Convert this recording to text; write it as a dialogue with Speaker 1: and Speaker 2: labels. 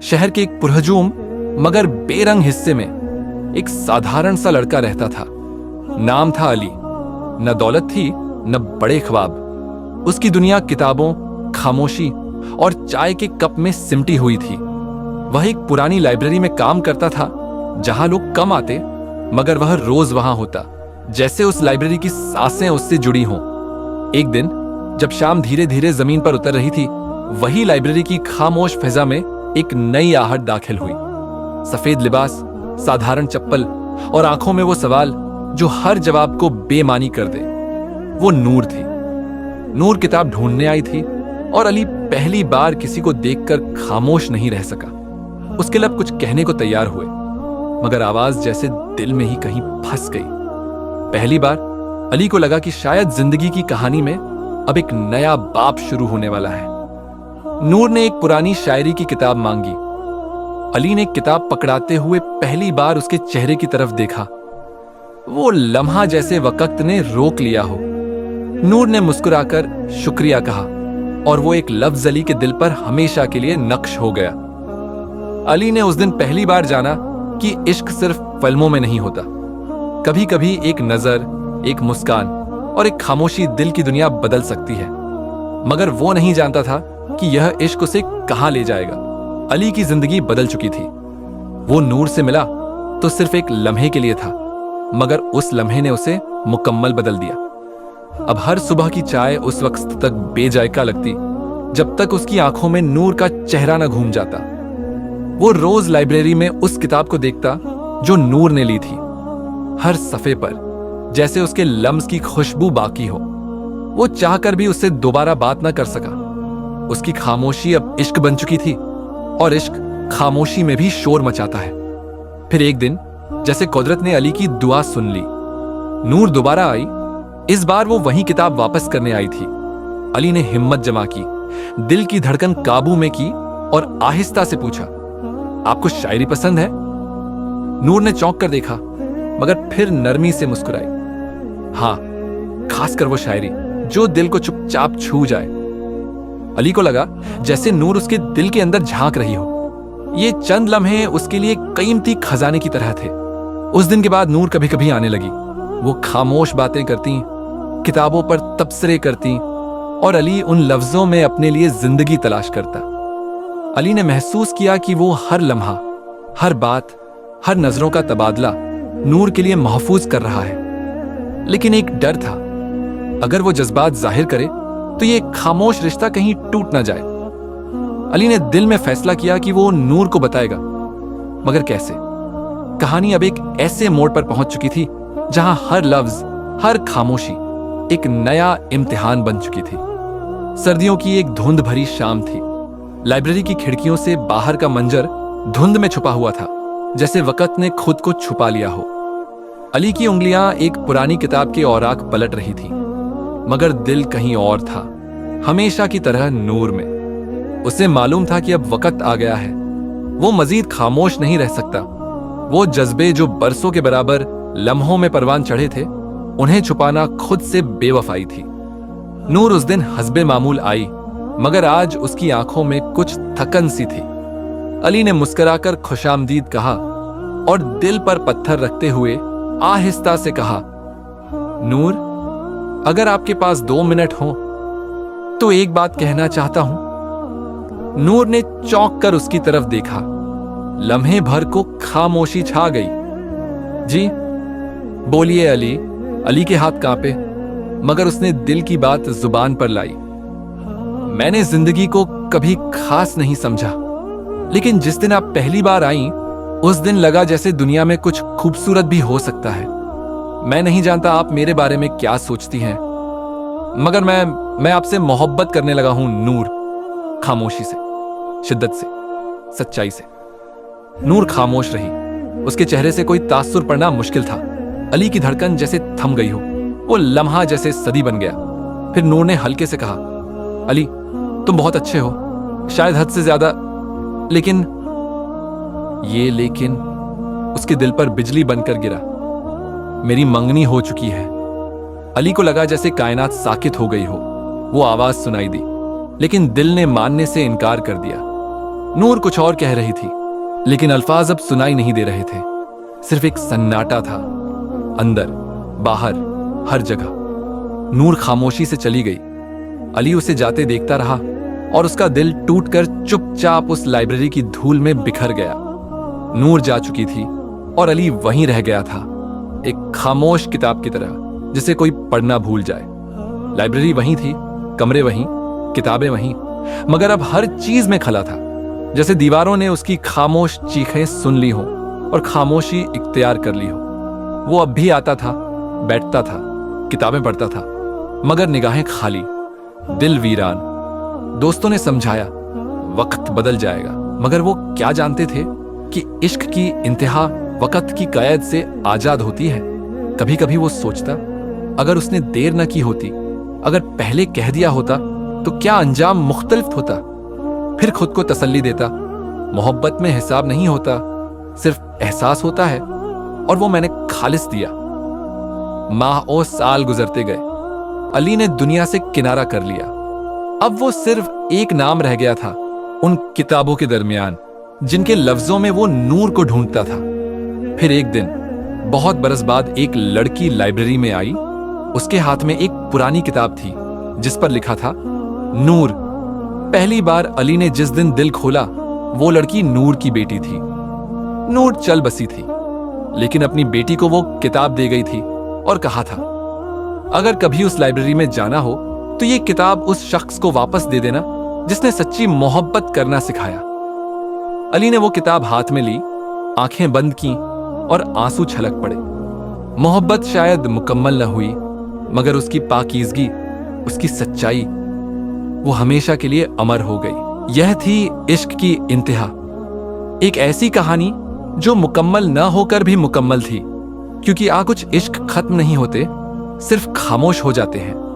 Speaker 1: शहर के एक पुरहजूम मगर बेरंग हिस्से में एक साधारण सा लड़का रहता था। नाम था अली। न दौलत थी न बड़े ख्वाब। उसकी दुनिया किताबों, खामोशी और चाय के कप में सिमटी हुई थी। वह एक पुरानी लाइब्रेरी में काम करता था जहां लोग कम आते, मगर वह रोज वहां होता, जैसे उस लाइब्रेरी की सांसें उससे जुड़ी हों। एक दिन जब शाम धीरे धीरे जमीन पर उतर रही थी, वही लाइब्रेरी की खामोश फिजा में एक नई आहट दाखिल हुई। सफेद लिबास, साधारण चप्पल और आंखों में वो सवाल जो हर जवाब को बेमानी कर दे। वो नूर थी। नूर किताब ढूंढने आई थी और अली पहली बार किसी को देखकर खामोश नहीं रह सका। उसके लब कुछ कहने को तैयार हुए, मगर आवाज जैसे दिल में ही कहीं फंस गई। पहली बार अली को लगा कि शायद जिंदगी की कहानी में अब एक नया बाप शुरू होने वाला है। नूर ने एक पुरानी शायरी की किताब मांगी। अली ने किताब पकड़ाते हुए पहली बार उसके चेहरे की तरफ देखा। वो लम्हा जैसे वक्त ने रोक लिया हो। नूर ने मुस्कुराकर शुक्रिया कहा और वो एक लफ्ज अली के दिल पर हमेशा के लिए नक्श हो गया। अली ने उस दिन पहली बार जाना कि इश्क सिर्फ फिल्मों में नहीं होता। कभी कभी एक नजर, एक मुस्कान और एक खामोशी दिल की दुनिया बदल सकती है। मगर वो नहीं जानता था कि यह इश्क उसे कहां ले जाएगा। अली की जिंदगी बदल चुकी थी। वो नूर से मिला तो सिर्फ एक लम्हे के लिए था, मगर उस लम्हे ने उसे मुकम्मल बदल दिया। अब हर सुबह की चाय उस वक्त तक बेजायका लगती जब तक उसकी आंखों में नूर का चेहरा न घूम जाता। वो रोज लाइब्रेरी में उस किताब को देखता जो नूर ने ली थी, हर सफे पर जैसे उसके लम्स की खुशबू बाकी हो। वो चाहकर भी उससे दोबारा बात न कर सका। उसकी खामोशी अब इश्क बन चुकी थी और इश्क खामोशी में भी शोर मचाता है। फिर एक दिन जैसे कुदरत ने अली की दुआ सुन ली, नूर दोबारा आई। इस बार वो वही किताब वापस करने आई थी। अली ने हिम्मत जमा की, दिल की धड़कन काबू में की और आहिस्ता से पूछा, आपको शायरी पसंद है? नूर ने चौंक कर देखा, मगर फिर नरमी से मुस्कुराई। हाँ, खासकर वो शायरी जो दिल को चुपचाप छू जाए। अली को लगा जैसे नूर उसके दिल के अंदर झांक रही हो। ये चंद लम्हे उसके लिए कीमती खजाने की तरह थे। उस दिन के बाद नूर कभी कभी आने लगी। वो खामोश बातें करती, किताबों पर तबसरे करती और अली उन लफ्जों में अपने लिए जिंदगी तलाश करता। अली ने महसूस किया कि वो हर लम्हा, हर बात, हर नजरों का तबादला नूर के लिए महफूज कर रहा है। लेकिन एक डर था, अगर वो जज्बात जाहिर करे तो ये खामोश रिश्ता कहीं टूट ना जाए। अली ने दिल में फैसला किया कि वो नूर को बताएगा, मगर कैसे? कहानी अब एक ऐसे मोड़ पर पहुंच चुकी थी जहां हर लफ्ज, हर खामोशी एक नया इम्तिहान बन चुकी थी। सर्दियों की एक धुंध भरी शाम थी। लाइब्रेरी की खिड़कियों से बाहर का मंजर धुंध में छुपा हुआ था, जैसे वक्त ने खुद को छुपा लिया हो। अली की उंगलियां एक पुरानी किताब के औराक पलट रही थी, मगर दिल कहीं और था, हमेशा की तरह नूर में। उसे मालूम था कि अब वक्त आ गया है। वो मजीद खामोश नहीं रह सकता। वो जज्बे जो बरसों के बराबर लम्हों में परवान चढ़े थे, उन्हें छुपाना खुद से बेवफाई थी। नूर उस दिन हस्बे मामूल आई, मगर आज उसकी आंखों में कुछ थकन सी थी। अली ने मुस्कुराकर खुशामदीद कहा और दिल पर पत्थर रखते हुए आहिस्ता से कहा, नूर, अगर आपके पास 2 मिनट हो तो एक बात कहना चाहता हूं। नूर ने चौंक कर उसकी तरफ देखा। लम्हे भर को खामोशी छा गई। जी बोलिए अली। अली के हाथ कांपे, मगर उसने दिल की बात जुबान पर लाई। मैंने जिंदगी को कभी खास नहीं समझा, लेकिन जिस दिन आप पहली बार आईं, उस दिन लगा जैसे दुनिया में कुछ खूबसूरत भी हो सकता है। मैं नहीं जानता आप मेरे बारे में क्या सोचती हैं, मगर मैं आपसे मोहब्बत करने लगा हूं नूर। खामोशी से, शिद्दत से, सच्चाई से। नूर खामोश रही। उसके चेहरे से कोई तासुर पड़ना मुश्किल था। अली की धड़कन जैसे थम गई हो। वो लम्हा जैसे सदी बन गया। फिर नूर ने हल्के से कहा, अली, तुम बहुत अच्छे हो, शायद हद से ज्यादा, लेकिन ये लेकिन उसके दिल पर बिजली बनकर गिरा। मेरी मंगनी हो चुकी है। अली को लगा जैसे कायनात साकित हो गई हो। वो आवाज सुनाई दी, लेकिन दिल ने मानने से इनकार कर दिया। नूर कुछ और कह रही थी, लेकिन अल्फाज अब सुनाई नहीं दे रहे थे। सिर्फ एक सन्नाटा था, अंदर बाहर हर जगह। नूर खामोशी से चली गई। अली उसे जाते देखता रहा और उसका दिल टूटकर चुपचाप उस लाइब्रेरी की धूल में बिखर गया। नूर जा चुकी थी और अली वहीं रह गया था, एक खामोश किताब की तरह जिसे कोई पढ़ना भूल जाए। लाइब्रेरी वहीं थी, कमरे वहीं, किताबें वहीं, मगर अब हर चीज में खला था, जैसे दीवारों ने उसकी खामोश चीखें सुन ली हो और खामोशी इख्तियार कर ली हो। वो अब भी आता था, बैठता था, किताबें पढ़ता था, मगर निगाहें खाली, दिल वीरान। दोस्तों ने समझाया वक्त बदल जाएगा, मगर वो क्या जानते थे कि इश्क की इंतहा वक्त की कैद से आजाद होती है। कभी कभी वो सोचता, अगर उसने देर न की होती, अगर पहले कह दिया होता तो क्या अंजाम मुख्तलिफ होता। फिर खुद को तसल्ली देता, मोहब्बत में हिसाब नहीं होता, सिर्फ एहसास होता है, और वो मैंने खालिस दिया। माह और साल गुजरते गए। अली ने दुनिया से किनारा कर लिया। अब वो सिर्फ एक नाम रह गया था उन किताबों के दरमियान जिनके लफ्जों में वो नूर को ढूंढता था। फिर एक दिन बहुत बरस बाद एक लड़की लाइब्रेरी में आई। उसके हाथ में एक पुरानी किताब थी जिस पर लिखा था नूर। पहली बार अली ने जिस दिन दिल खोला, वो लड़की नूर की बेटी थी। नूर चल बसी थी, लेकिन अपनी बेटी को वो किताब दे गई थी और कहा था, अगर कभी उस लाइब्रेरी में जाना हो तो ये किताब उस शख्स को वापस दे देना जिसने सच्ची मोहब्बत करना सिखाया। अली ने वो किताब हाथ में ली, आंखें बंद की और आंसू छलक पड़े। मोहब्बत शायद मुकम्मल न हुई, मगर उसकी पाकीज़गी, उसकी सच्चाई, वो हमेशा के लिए अमर हो गई। यह थी इश्क की इंतहा, एक ऐसी कहानी जो मुकम्मल न होकर भी मुकम्मल थी, क्योंकि कुछ इश्क खत्म नहीं होते, सिर्फ खामोश हो जाते हैं।